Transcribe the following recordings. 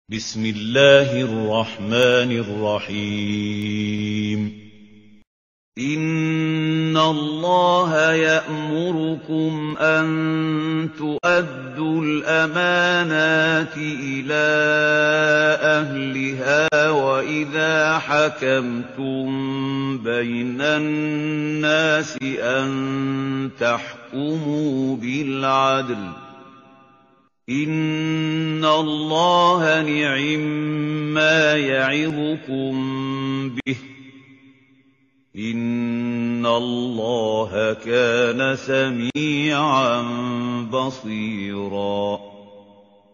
Bismillahirrahmanirrahim. Inna Allah ya'murukum an tu'addul amanati ila ahliha wa idha hakamtum bainan nasi an tahkumu bil 'adl. Inna Allah ni'imma ya'idukum bih. Inna Allah kana sami'an basira.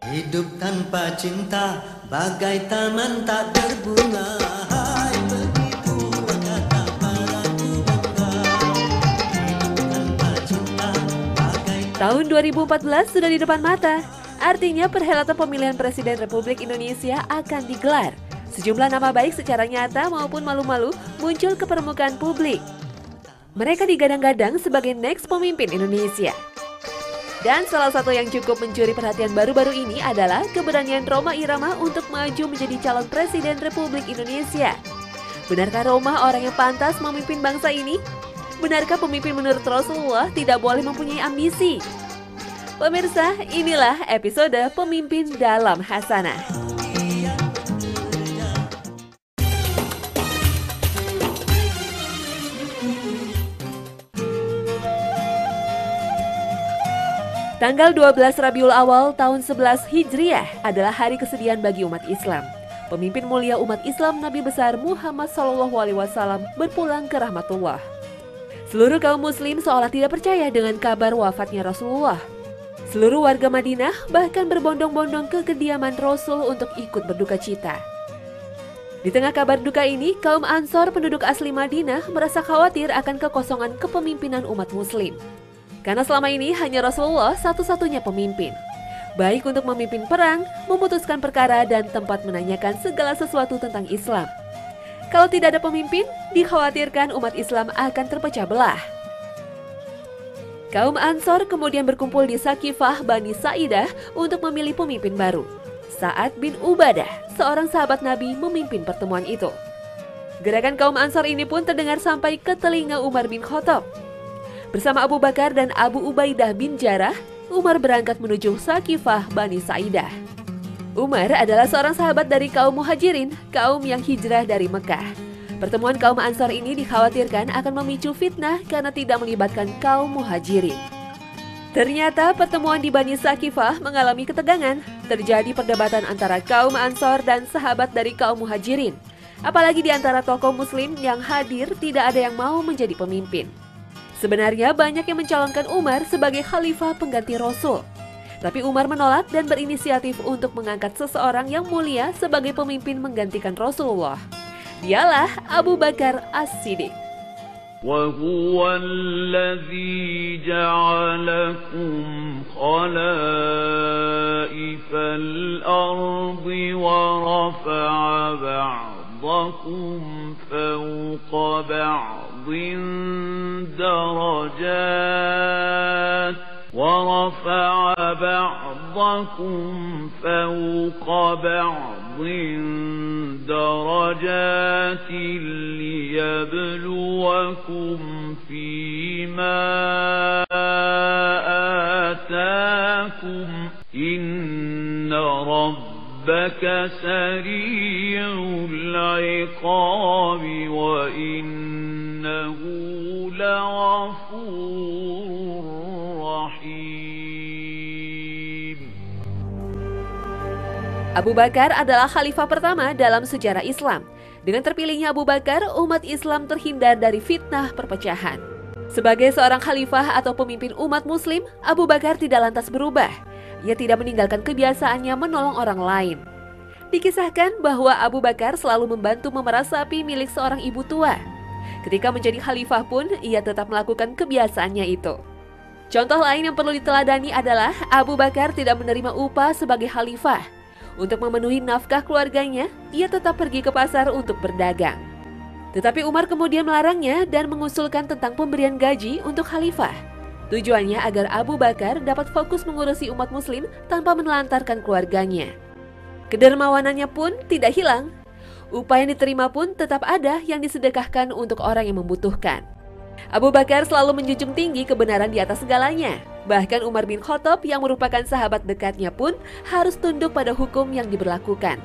Hidup tanpa cinta bagai taman tak berbunga. Hai, begitu kata para bangga. Hidup tanpa cinta bagai Tahun 2014 sudah di depan mata. Artinya perhelatan pemilihan Presiden Republik Indonesia akan digelar. Sejumlah nama baik secara nyata maupun malu-malu muncul ke permukaan publik. Mereka digadang-gadang sebagai next pemimpin Indonesia. Dan salah satu yang cukup mencuri perhatian baru-baru ini adalah keberanian Rhoma Irama untuk maju menjadi calon Presiden Republik Indonesia. Benarkah Rhoma orang yang pantas memimpin bangsa ini? Benarkah pemimpin menurut Rasulullah tidak boleh mempunyai ambisi? Pemirsa, inilah episode Pemimpin Dalam Hasanah. Tanggal 12 Rabiul Awal tahun 11 Hijriah adalah hari kesedihan bagi umat Islam. Pemimpin mulia umat Islam Nabi besar Muhammad SAW berpulang ke rahmatullah. Seluruh kaum muslim seolah tidak percaya dengan kabar wafatnya Rasulullah. Seluruh warga Madinah bahkan berbondong-bondong ke kediaman Rasul untuk ikut berduka cita. Di tengah kabar duka ini, kaum Ansor penduduk asli Madinah merasa khawatir akan kekosongan kepemimpinan umat muslim. Karena selama ini hanya Rasulullah satu-satunya pemimpin. Baik untuk memimpin perang, memutuskan perkara, dan tempat menanyakan segala sesuatu tentang Islam. Kalau tidak ada pemimpin, dikhawatirkan umat Islam akan terpecah belah. Kaum Ansor kemudian berkumpul di Sakifah Bani Sa'idah untuk memilih pemimpin baru. Sa'ad bin Ubadah, seorang sahabat Nabi, memimpin pertemuan itu. Gerakan kaum Ansor ini pun terdengar sampai ke telinga Umar bin Khattab. Bersama Abu Bakar dan Abu Ubaidah bin Jarrah, Umar berangkat menuju Sakifah Bani Sa'idah. Umar adalah seorang sahabat dari kaum Muhajirin, kaum yang hijrah dari Mekah. Pertemuan kaum Ansor ini dikhawatirkan akan memicu fitnah karena tidak melibatkan kaum Muhajirin. Ternyata pertemuan di Bani Sakifah mengalami ketegangan. Terjadi perdebatan antara kaum Ansor dan sahabat dari kaum Muhajirin. Apalagi di antara tokoh muslim yang hadir tidak ada yang mau menjadi pemimpin. Sebenarnya banyak yang mencalonkan Umar sebagai khalifah pengganti Rasul. Tapi Umar menolak dan berinisiatif untuk mengangkat seseorang yang mulia sebagai pemimpin menggantikan Rasulullah. Dialah Abu Bakar As-Siddiq. وَهُوَ الَّذِي جَعَلَكُمْ خَلَائِفَ الْأَرْضِ وَرَفَعَ بَعْضَكُمْ فَوْقَ بَعْضٍ درجات ورفع بعضكم فوق بعض درجات ليبلوكم فيما آتاكم إن ربك سريع العقاب وإنه لغفور رحيم. Abu Bakar adalah khalifah pertama dalam sejarah Islam. Dengan terpilihnya Abu Bakar, umat Islam terhindar dari fitnah perpecahan. Sebagai seorang khalifah atau pemimpin umat muslim, Abu Bakar tidak lantas berubah. Ia tidak meninggalkan kebiasaannya menolong orang lain. Dikisahkan bahwa Abu Bakar selalu membantu memerah sapi milik seorang ibu tua. Ketika menjadi khalifah pun, ia tetap melakukan kebiasaannya itu. Contoh lain yang perlu diteladani adalah Abu Bakar tidak menerima upah sebagai khalifah. Untuk memenuhi nafkah keluarganya, ia tetap pergi ke pasar untuk berdagang. Tetapi Umar kemudian melarangnya dan mengusulkan tentang pemberian gaji untuk khalifah. Tujuannya agar Abu Bakar dapat fokus mengurusi umat muslim tanpa menelantarkan keluarganya. Kedermawanannya pun tidak hilang. Upah yang diterima pun tetap ada yang disedekahkan untuk orang yang membutuhkan. Abu Bakar selalu menjunjung tinggi kebenaran di atas segalanya. Bahkan Umar bin Khattab yang merupakan sahabat dekatnya pun harus tunduk pada hukum yang diberlakukan.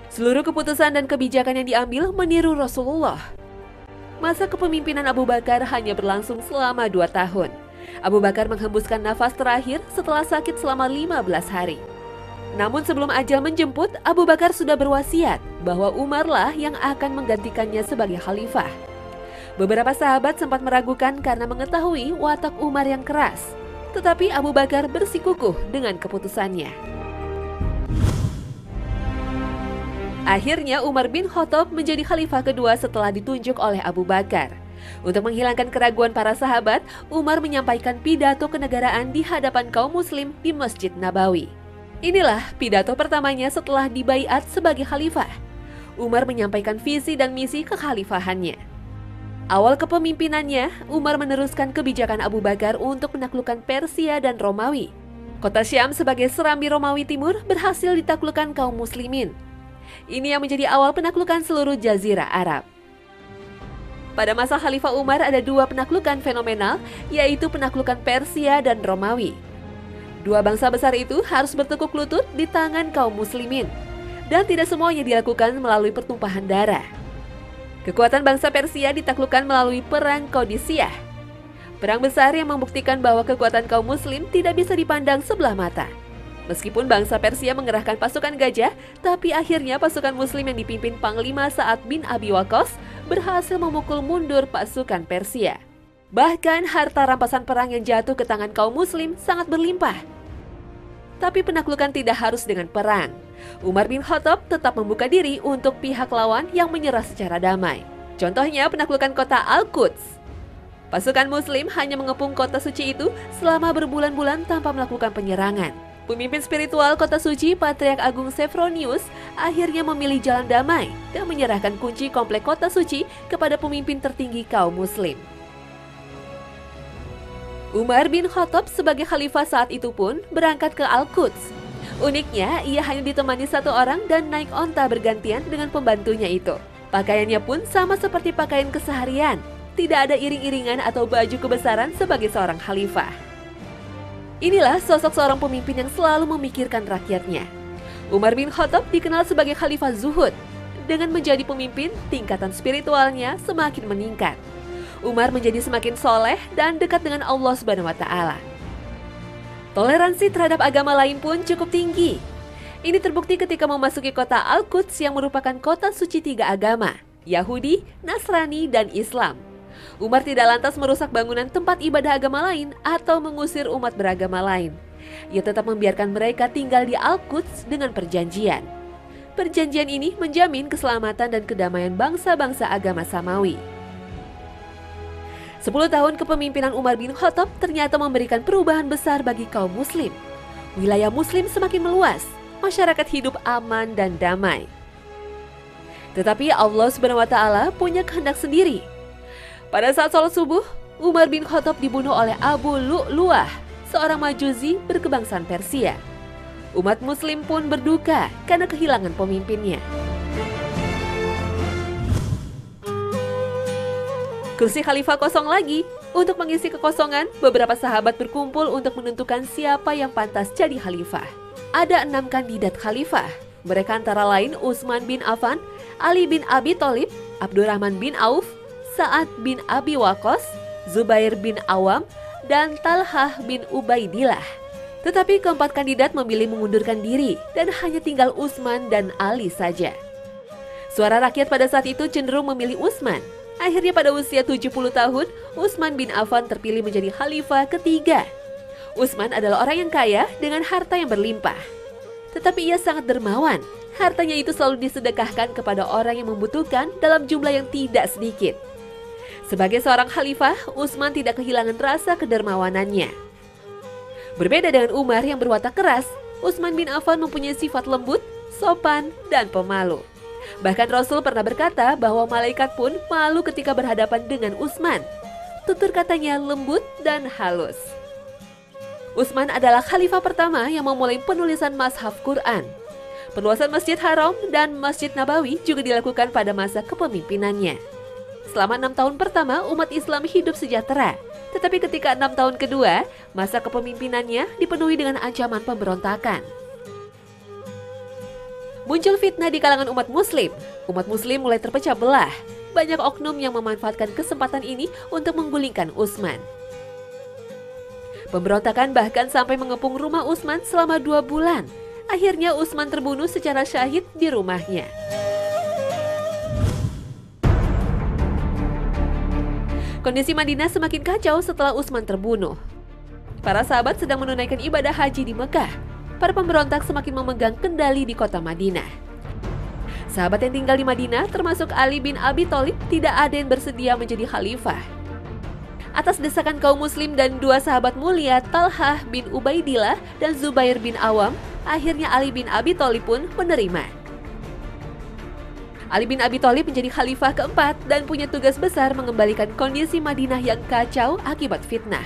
Seluruh keputusan dan kebijakan yang diambil meniru Rasulullah. Masa kepemimpinan Abu Bakar hanya berlangsung selama 2 tahun. Abu Bakar menghembuskan nafas terakhir setelah sakit selama 15 hari. Namun sebelum ajal menjemput, Abu Bakar sudah berwasiat bahwa Umarlah yang akan menggantikannya sebagai khalifah. Beberapa sahabat sempat meragukan karena mengetahui watak Umar yang keras. Tetapi Abu Bakar bersikukuh dengan keputusannya. Akhirnya Umar bin Khattab menjadi khalifah kedua setelah ditunjuk oleh Abu Bakar. Untuk menghilangkan keraguan para sahabat, Umar menyampaikan pidato kenegaraan di hadapan kaum muslim di Masjid Nabawi. Inilah pidato pertamanya setelah dibaiat sebagai khalifah. Umar menyampaikan visi dan misi kekhalifahannya. Awal kepemimpinannya, Umar meneruskan kebijakan Abu Bakar untuk menaklukkan Persia dan Romawi. Kota Syam sebagai serambi Romawi Timur berhasil ditaklukkan kaum muslimin. Ini yang menjadi awal penaklukan seluruh jazirah Arab. Pada masa Khalifah Umar ada 2 penaklukan fenomenal, yaitu penaklukan Persia dan Romawi. 2 bangsa besar itu harus bertekuk lutut di tangan kaum muslimin. Dan tidak semuanya dilakukan melalui pertumpahan darah. Kekuatan bangsa Persia ditaklukkan melalui Perang Qadisiyah. Perang besar yang membuktikan bahwa kekuatan kaum muslim tidak bisa dipandang sebelah mata. Meskipun bangsa Persia mengerahkan pasukan gajah, tapi akhirnya pasukan muslim yang dipimpin Panglima Sa'ad bin Abi Waqqas berhasil memukul mundur pasukan Persia. Bahkan harta rampasan perang yang jatuh ke tangan kaum muslim sangat berlimpah. Tapi penaklukan tidak harus dengan perang. Umar bin Khattab tetap membuka diri untuk pihak lawan yang menyerah secara damai. Contohnya penaklukan kota Al-Quds. Pasukan muslim hanya mengepung kota suci itu selama berbulan-bulan tanpa melakukan penyerangan. Pemimpin spiritual kota suci, Patriark Agung Sophronius, akhirnya memilih jalan damai dan menyerahkan kunci komplek kota suci kepada pemimpin tertinggi kaum muslim. Umar bin Khattab sebagai khalifah saat itu pun berangkat ke Al-Quds. Uniknya, ia hanya ditemani 1 orang dan naik onta bergantian dengan pembantunya itu. Pakaiannya pun sama seperti pakaian keseharian. Tidak ada iring-iringan atau baju kebesaran sebagai seorang khalifah. Inilah sosok seorang pemimpin yang selalu memikirkan rakyatnya. Umar bin Khattab dikenal sebagai khalifah zuhud. Dengan menjadi pemimpin, tingkatan spiritualnya semakin meningkat. Umar menjadi semakin soleh dan dekat dengan Allah SWT. Toleransi terhadap agama lain pun cukup tinggi. Ini terbukti ketika memasuki kota Al-Quds yang merupakan kota suci 3 agama, Yahudi, Nasrani, dan Islam. Umar tidak lantas merusak bangunan tempat ibadah agama lain atau mengusir umat beragama lain. Ia tetap membiarkan mereka tinggal di Al-Quds dengan perjanjian. Perjanjian ini menjamin keselamatan dan kedamaian bangsa-bangsa agama Samawi. 10 tahun kepemimpinan Umar bin Khattab ternyata memberikan perubahan besar bagi kaum muslim. Wilayah muslim semakin meluas, masyarakat hidup aman dan damai. Tetapi Allah SWT punya kehendak sendiri. Pada saat sholat subuh, Umar bin Khattab dibunuh oleh Abu Lu'lu'ah, seorang majusi berkebangsaan Persia. Umat muslim pun berduka karena kehilangan pemimpinnya. Kursi khalifah kosong lagi. Untuk mengisi kekosongan, beberapa sahabat berkumpul untuk menentukan siapa yang pantas jadi khalifah. Ada 6 kandidat khalifah. Mereka antara lain Utsman bin Affan, Ali bin Abi Thalib, Abdurrahman bin Auf, Sa'ad bin Abi Waqqas, Zubair bin Awam, dan Talhah bin Ubaidillah. Tetapi keempat kandidat memilih mengundurkan diri dan hanya tinggal Utsman dan Ali saja. Suara rakyat pada saat itu cenderung memilih Utsman. Akhirnya pada usia 70 tahun, Utsman bin Affan terpilih menjadi khalifah ketiga. Utsman adalah orang yang kaya dengan harta yang berlimpah. Tetapi ia sangat dermawan. Hartanya itu selalu disedekahkan kepada orang yang membutuhkan dalam jumlah yang tidak sedikit. Sebagai seorang khalifah, Utsman tidak kehilangan rasa kedermawanannya. Berbeda dengan Umar yang berwatak keras, Utsman bin Affan mempunyai sifat lembut, sopan, dan pemalu. Bahkan Rasul pernah berkata bahwa malaikat pun malu ketika berhadapan dengan Utsman. Tutur katanya lembut dan halus. Utsman adalah khalifah pertama yang memulai penulisan Mashaf Quran. Perluasan Masjid Haram dan Masjid Nabawi juga dilakukan pada masa kepemimpinannya. Selama 6 tahun pertama, umat Islam hidup sejahtera. Tetapi ketika 6 tahun kedua, masa kepemimpinannya dipenuhi dengan ancaman pemberontakan. Muncul fitnah di kalangan umat Muslim. Umat Muslim mulai terpecah belah. Banyak oknum yang memanfaatkan kesempatan ini untuk menggulingkan Utsman. Pemberontakan bahkan sampai mengepung rumah Utsman selama 2 bulan. Akhirnya Utsman terbunuh secara syahid di rumahnya. Kondisi Madinah semakin kacau setelah Utsman terbunuh. Para sahabat sedang menunaikan ibadah haji di Mekah. Para pemberontak semakin memegang kendali di kota Madinah. Sahabat yang tinggal di Madinah, termasuk Ali bin Abi Thalib, tidak ada yang bersedia menjadi khalifah. Atas desakan kaum muslim dan 2 sahabat mulia, Talhah bin Ubaidillah dan Zubair bin Awam, akhirnya Ali bin Abi Thalib pun menerima. Ali bin Abi Thalib menjadi khalifah keempat dan punya tugas besar mengembalikan kondisi Madinah yang kacau akibat fitnah.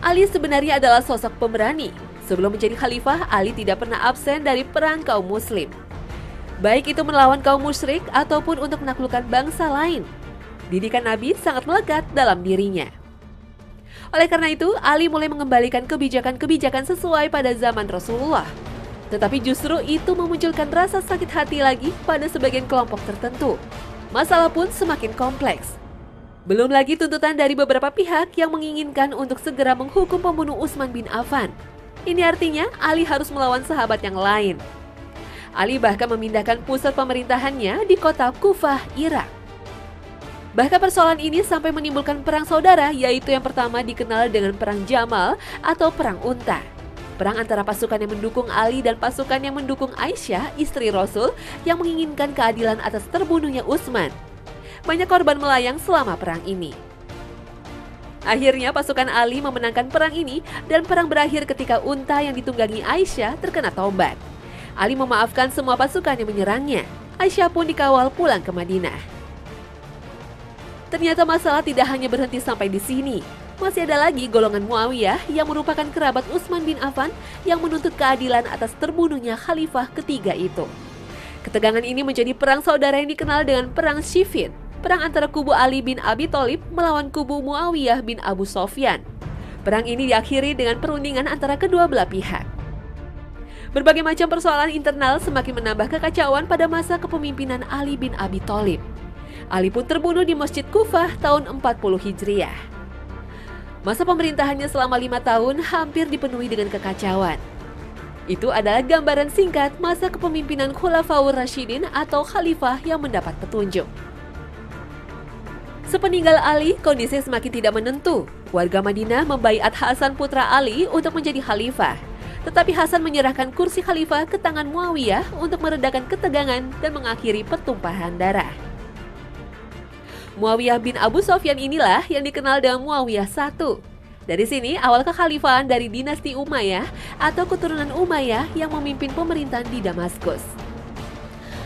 Ali sebenarnya adalah sosok pemberani. Sebelum menjadi khalifah, Ali tidak pernah absen dari perang kaum muslim. Baik itu melawan kaum musyrik ataupun untuk menaklukkan bangsa lain. Didikan Nabi sangat melekat dalam dirinya. Oleh karena itu, Ali mulai mengembalikan kebijakan-kebijakan sesuai pada zaman Rasulullah. Tetapi justru itu memunculkan rasa sakit hati lagi pada sebagian kelompok tertentu. Masalah pun semakin kompleks. Belum lagi tuntutan dari beberapa pihak yang menginginkan untuk segera menghukum pembunuh Utsman bin Affan. Ini artinya Ali harus melawan sahabat yang lain. Ali bahkan memindahkan pusat pemerintahannya di kota Kufah, Irak. Bahkan persoalan ini sampai menimbulkan perang saudara, yaitu yang pertama dikenal dengan Perang Jamal atau Perang Unta. Perang antara pasukan yang mendukung Ali dan pasukan yang mendukung Aisyah, istri Rasul, yang menginginkan keadilan atas terbunuhnya Utsman. Banyak korban melayang selama perang ini. Akhirnya pasukan Ali memenangkan perang ini dan perang berakhir ketika unta yang ditunggangi Aisyah terkena tobat. Ali memaafkan semua pasukan yang menyerangnya. Aisyah pun dikawal pulang ke Madinah. Ternyata masalah tidak hanya berhenti sampai di sini. Masih ada lagi golongan Muawiyah yang merupakan kerabat Utsman bin Affan yang menuntut keadilan atas terbunuhnya khalifah ketiga itu. Ketegangan ini menjadi perang saudara yang dikenal dengan Perang Siffin, perang antara kubu Ali bin Abi Thalib melawan kubu Muawiyah bin Abu Sufyan. Perang ini diakhiri dengan perundingan antara kedua belah pihak. Berbagai macam persoalan internal semakin menambah kekacauan pada masa kepemimpinan Ali bin Abi Thalib. Ali pun terbunuh di Masjid Kufah tahun 40 Hijriah. Masa pemerintahannya selama 5 tahun hampir dipenuhi dengan kekacauan. Itu adalah gambaran singkat masa kepemimpinan Khulafaur Rasyidin atau khalifah yang mendapat petunjuk. Sepeninggal Ali, kondisi semakin tidak menentu. Warga Madinah membaiat Hasan putra Ali untuk menjadi khalifah. Tetapi Hasan menyerahkan kursi khalifah ke tangan Muawiyah untuk meredakan ketegangan dan mengakhiri pertumpahan darah. Muawiyah bin Abu Sufyan inilah yang dikenal dengan Muawiyah I. Dari sini awal kekhalifahan dari dinasti Umayyah atau keturunan Umayyah yang memimpin pemerintahan di Damaskus.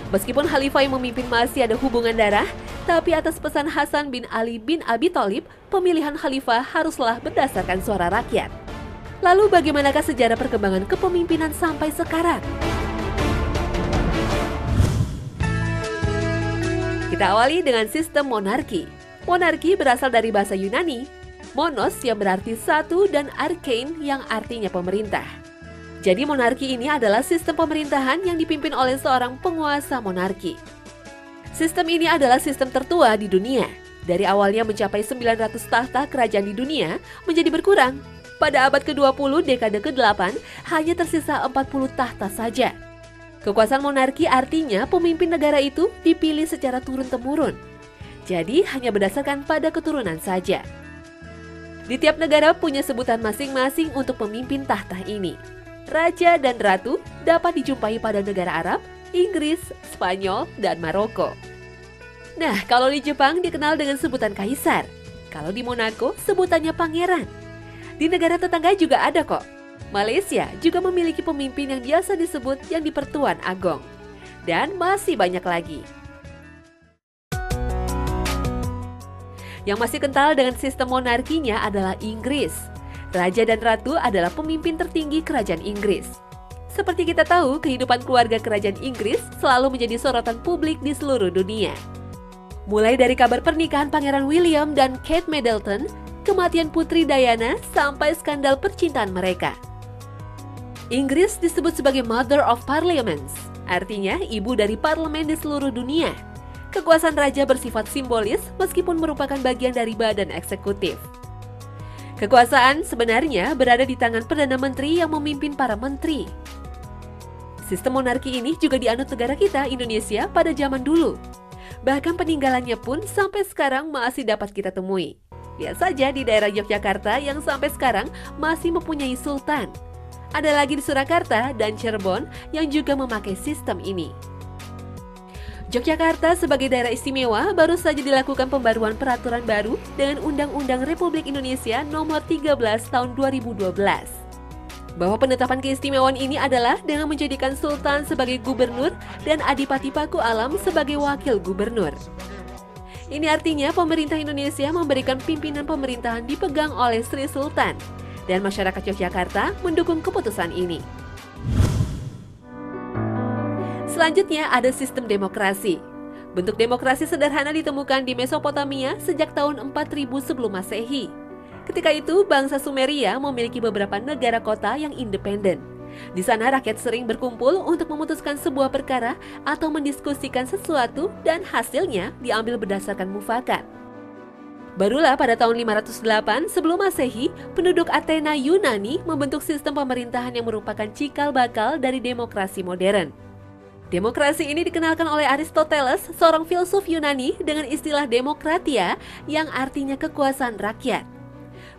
Meskipun khalifah yang memimpin masih ada hubungan darah, tapi atas pesan Hasan bin Ali bin Abi Thalib, pemilihan khalifah haruslah berdasarkan suara rakyat. Lalu bagaimanakah sejarah perkembangan kepemimpinan sampai sekarang? Kita awali dengan sistem monarki. Monarki berasal dari bahasa Yunani, monos yang berarti satu dan arkein yang artinya pemerintah. Jadi monarki ini adalah sistem pemerintahan yang dipimpin oleh seorang penguasa monarki. Sistem ini adalah sistem tertua di dunia. Dari awalnya mencapai 900 tahta kerajaan di dunia menjadi berkurang. Pada abad ke-20 dekade ke-8 hanya tersisa 40 tahta saja. Kekuasaan monarki artinya pemimpin negara itu dipilih secara turun-temurun. Jadi hanya berdasarkan pada keturunan saja. Di tiap negara punya sebutan masing-masing untuk pemimpin tahta ini. Raja dan ratu dapat dijumpai pada negara Arab, Inggris, Spanyol, dan Maroko. Nah, kalau di Jepang dikenal dengan sebutan kaisar. Kalau di Monaco sebutannya pangeran. Di negara tetangga juga ada kok. Malaysia juga memiliki pemimpin yang biasa disebut yang di-Pertuan Agong. Dan masih banyak lagi. Yang masih kental dengan sistem monarkinya adalah Inggris. Raja dan ratu adalah pemimpin tertinggi kerajaan Inggris. Seperti kita tahu, kehidupan keluarga kerajaan Inggris selalu menjadi sorotan publik di seluruh dunia. Mulai dari kabar pernikahan Pangeran William dan Kate Middleton, kematian Putri Diana, sampai skandal percintaan mereka. Inggris disebut sebagai Mother of Parliaments, artinya ibu dari parlemen di seluruh dunia. Kekuasaan raja bersifat simbolis meskipun merupakan bagian dari badan eksekutif. Kekuasaan sebenarnya berada di tangan Perdana Menteri yang memimpin para menteri. Sistem monarki ini juga dianut negara kita, Indonesia, pada zaman dulu. Bahkan peninggalannya pun sampai sekarang masih dapat kita temui. Lihat saja di daerah Yogyakarta yang sampai sekarang masih mempunyai sultan. Ada lagi di Surakarta dan Cirebon yang juga memakai sistem ini. Yogyakarta sebagai daerah istimewa baru saja dilakukan pembaruan peraturan baru dengan Undang-Undang Republik Indonesia Nomor 13 Tahun 2012. Bahwa penetapan keistimewaan ini adalah dengan menjadikan Sultan sebagai gubernur dan Adipati Paku Alam sebagai wakil gubernur. Ini artinya pemerintah Indonesia memberikan pimpinan pemerintahan dipegang oleh Sri Sultan, dan masyarakat Yogyakarta mendukung keputusan ini. Selanjutnya ada sistem demokrasi. Bentuk demokrasi sederhana ditemukan di Mesopotamia sejak tahun 4000 sebelum Masehi. Ketika itu, bangsa Sumeria memiliki beberapa negara kota yang independen. Di sana rakyat sering berkumpul untuk memutuskan sebuah perkara atau mendiskusikan sesuatu dan hasilnya diambil berdasarkan mufakat. Barulah pada tahun 508 sebelum Masehi, penduduk Athena Yunani membentuk sistem pemerintahan yang merupakan cikal bakal dari demokrasi modern. Demokrasi ini dikenalkan oleh Aristoteles, seorang filsuf Yunani, dengan istilah demokratia yang artinya kekuasaan rakyat.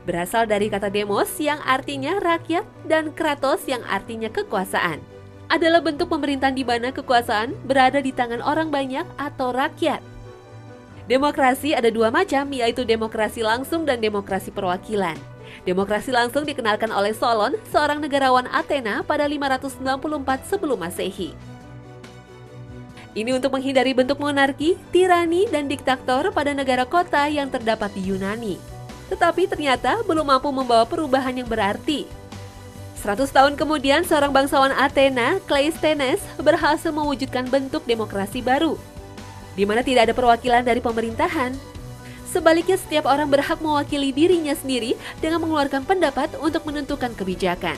Berasal dari kata demos yang artinya rakyat dan kratos yang artinya kekuasaan. Adalah bentuk pemerintahan di mana kekuasaan berada di tangan orang banyak atau rakyat. Demokrasi ada dua macam, yaitu demokrasi langsung dan demokrasi perwakilan. Demokrasi langsung dikenalkan oleh Solon, seorang negarawan Athena pada 594 sebelum Masehi. Ini untuk menghindari bentuk monarki, tirani, dan diktator pada negara kota yang terdapat di Yunani. Tetapi ternyata belum mampu membawa perubahan yang berarti. 100 tahun kemudian, seorang bangsawan Athena, Cleisthenes, berhasil mewujudkan bentuk demokrasi baru, di mana tidak ada perwakilan dari pemerintahan. Sebaliknya, setiap orang berhak mewakili dirinya sendiri dengan mengeluarkan pendapat untuk menentukan kebijakan.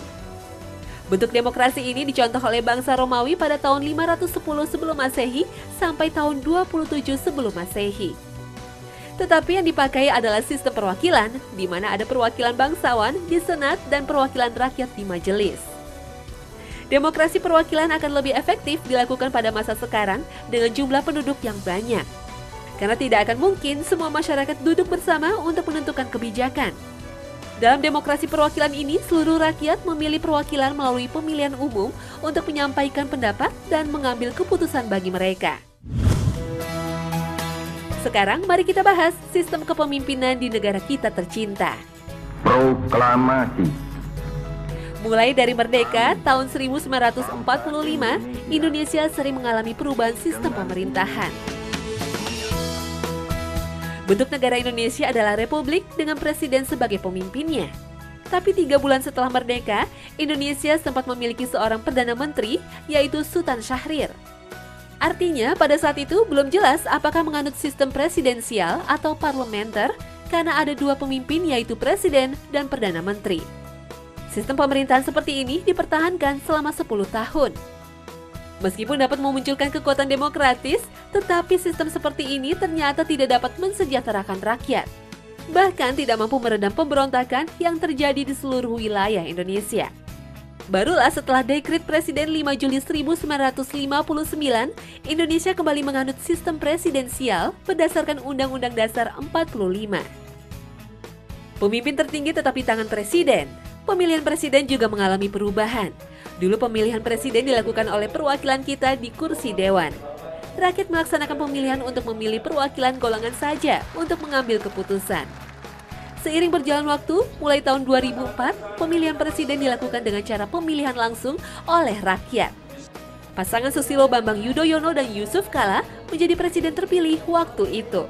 Bentuk demokrasi ini dicontoh oleh bangsa Romawi pada tahun 510 sebelum Masehi sampai tahun 27 sebelum Masehi. Tetapi yang dipakai adalah sistem perwakilan, di mana ada perwakilan bangsawan di Senat dan perwakilan rakyat di majelis. Demokrasi perwakilan akan lebih efektif dilakukan pada masa sekarang dengan jumlah penduduk yang banyak. Karena tidak akan mungkin semua masyarakat duduk bersama untuk menentukan kebijakan. Dalam demokrasi perwakilan ini, seluruh rakyat memilih perwakilan melalui pemilihan umum untuk menyampaikan pendapat dan mengambil keputusan bagi mereka. Sekarang mari kita bahas sistem kepemimpinan di negara kita tercinta. Proklamasi. Mulai dari merdeka tahun 1945, Indonesia sering mengalami perubahan sistem pemerintahan. Bentuk negara Indonesia adalah republik dengan presiden sebagai pemimpinnya. Tapi 3 bulan setelah merdeka, Indonesia sempat memiliki seorang Perdana Menteri, yaitu Sultan Syahrir. Artinya, pada saat itu belum jelas apakah menganut sistem presidensial atau parlementer karena ada 2 pemimpin, yaitu presiden dan Perdana Menteri. Sistem pemerintahan seperti ini dipertahankan selama 10 tahun. Meskipun dapat memunculkan kekuatan demokratis, tetapi sistem seperti ini ternyata tidak dapat mensejahterakan rakyat. Bahkan tidak mampu meredam pemberontakan yang terjadi di seluruh wilayah Indonesia. Barulah setelah dekret Presiden 5 Juli 1959, Indonesia kembali menganut sistem presidensial berdasarkan Undang-Undang Dasar 45. Pemimpin tertinggi tetap di tangan presiden. Pemilihan presiden juga mengalami perubahan. Dulu pemilihan presiden dilakukan oleh perwakilan kita di kursi dewan. Rakyat melaksanakan pemilihan untuk memilih perwakilan golongan saja untuk mengambil keputusan. Seiring berjalan waktu, mulai tahun 2004, pemilihan presiden dilakukan dengan cara pemilihan langsung oleh rakyat. Pasangan Susilo Bambang Yudhoyono dan Yusuf Kala menjadi presiden terpilih waktu itu.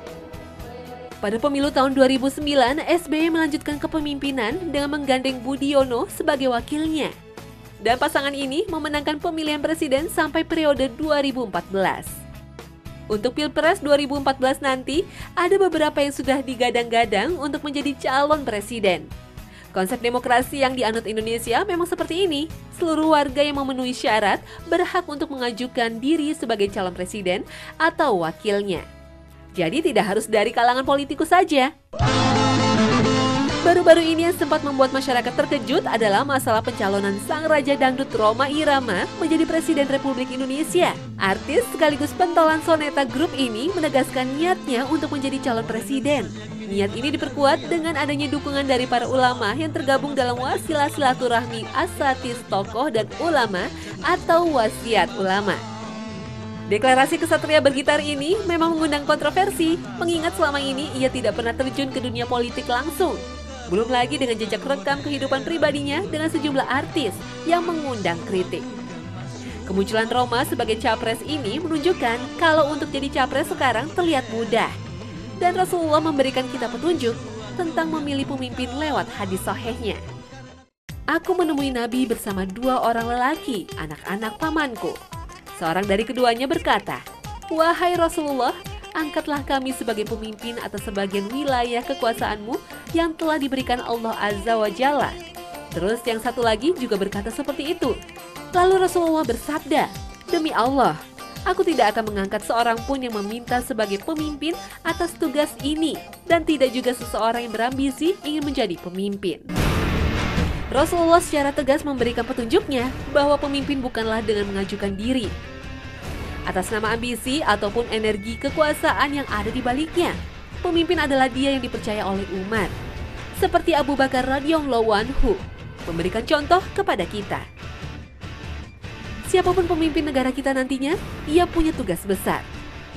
Pada pemilu tahun 2009, SBY melanjutkan kepemimpinan dengan menggandeng Budiono sebagai wakilnya. Dan pasangan ini memenangkan pemilihan presiden sampai periode 2014. Untuk Pilpres 2014 nanti, ada beberapa yang sudah digadang-gadang untuk menjadi calon presiden. Konsep demokrasi yang dianut Indonesia memang seperti ini. Seluruh warga yang memenuhi syarat berhak untuk mengajukan diri sebagai calon presiden atau wakilnya. Jadi tidak harus dari kalangan politikus saja. Baru-baru ini yang sempat membuat masyarakat terkejut adalah masalah pencalonan sang Raja Dangdut Rhoma Irama menjadi Presiden Republik Indonesia. Artis sekaligus pentolan Soneta Group ini menegaskan niatnya untuk menjadi calon presiden. Niat ini diperkuat dengan adanya dukungan dari para ulama yang tergabung dalam wasilah silaturahmi asatis tokoh dan ulama atau wasiat ulama. Deklarasi kesatria bergitar ini memang mengundang kontroversi, mengingat selama ini ia tidak pernah terjun ke dunia politik langsung. Belum lagi dengan jejak rekam kehidupan pribadinya dengan sejumlah artis yang mengundang kritik. Kemunculan Rhoma sebagai capres ini menunjukkan kalau untuk jadi capres sekarang terlihat mudah. Dan Rasulullah memberikan kita petunjuk tentang memilih pemimpin lewat hadis sahihnya. Aku menemui Nabi bersama 2 orang lelaki, anak-anak pamanku. Seorang dari keduanya berkata, "Wahai Rasulullah, angkatlah kami sebagai pemimpin atas sebagian wilayah kekuasaanmu yang telah diberikan Allah Azza wa Jalla." Terus yang satu lagi juga berkata seperti itu. Lalu Rasulullah bersabda, "Demi Allah, aku tidak akan mengangkat seorang pun yang meminta sebagai pemimpin atas tugas ini, dan tidak juga seseorang yang berambisi ingin menjadi pemimpin." Rasulullah secara tegas memberikan petunjuknya bahwa pemimpin bukanlah dengan mengajukan diri atas nama ambisi ataupun energi kekuasaan yang ada di baliknya. Pemimpin adalah dia yang dipercaya oleh umat. Seperti Abu Bakar radhiyallahu anhu memberikan contoh kepada kita. Siapapun pemimpin negara kita nantinya, ia punya tugas besar.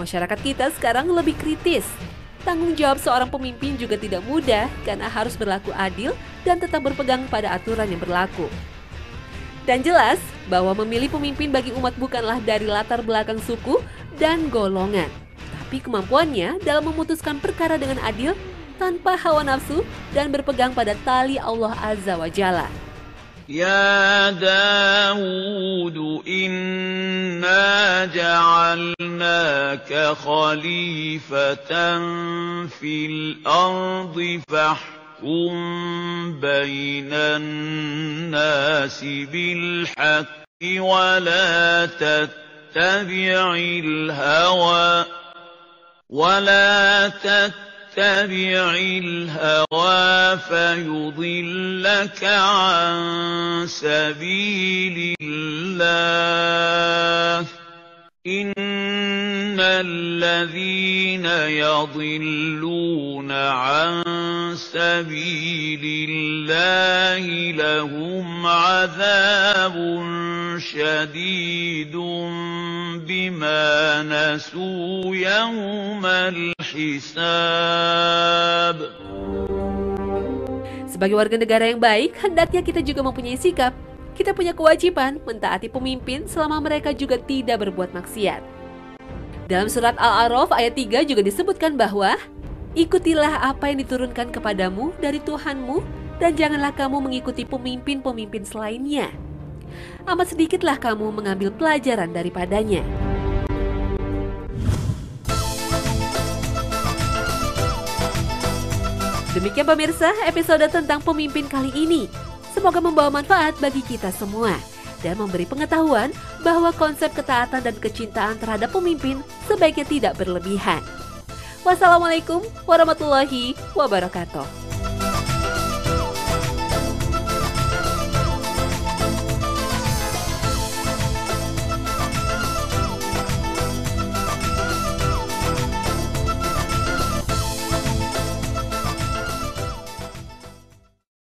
Masyarakat kita sekarang lebih kritis. Tanggung jawab seorang pemimpin juga tidak mudah karena harus berlaku adil dan tetap berpegang pada aturan yang berlaku. Dan jelas bahwa memilih pemimpin bagi umat bukanlah dari latar belakang suku dan golongan, tapi kemampuannya dalam memutuskan perkara dengan adil, tanpa hawa nafsu, dan berpegang pada tali Allah Azza wa Jalla. Ya Dawud, inna ja'alnaka khalifatan fil ardi فاحكم بين الناس بالحق ولا تتبع الهوى فيضلك عن سبيل الله إن الذين يضلون عن سبيل الله لهم عذاب شديد بما نسوا يوم الحساب. Sebagai warga negara yang baik, hendaknya kita juga mempunyai sikap. Kita punya kewajiban mentaati pemimpin selama mereka juga tidak berbuat maksiat. Dalam surat Al-A'raf ayat 3 juga disebutkan bahwa ikutilah apa yang diturunkan kepadamu dari Tuhanmu dan janganlah kamu mengikuti pemimpin-pemimpin selainnya. Amat sedikitlah kamu mengambil pelajaran daripadanya. Demikian pemirsa episode tentang pemimpin kali ini. Semoga membawa manfaat bagi kita semua dan memberi pengetahuan bahwa konsep ketaatan dan kecintaan terhadap pemimpin sebaiknya tidak berlebihan. Wassalamualaikum warahmatullahi wabarakatuh.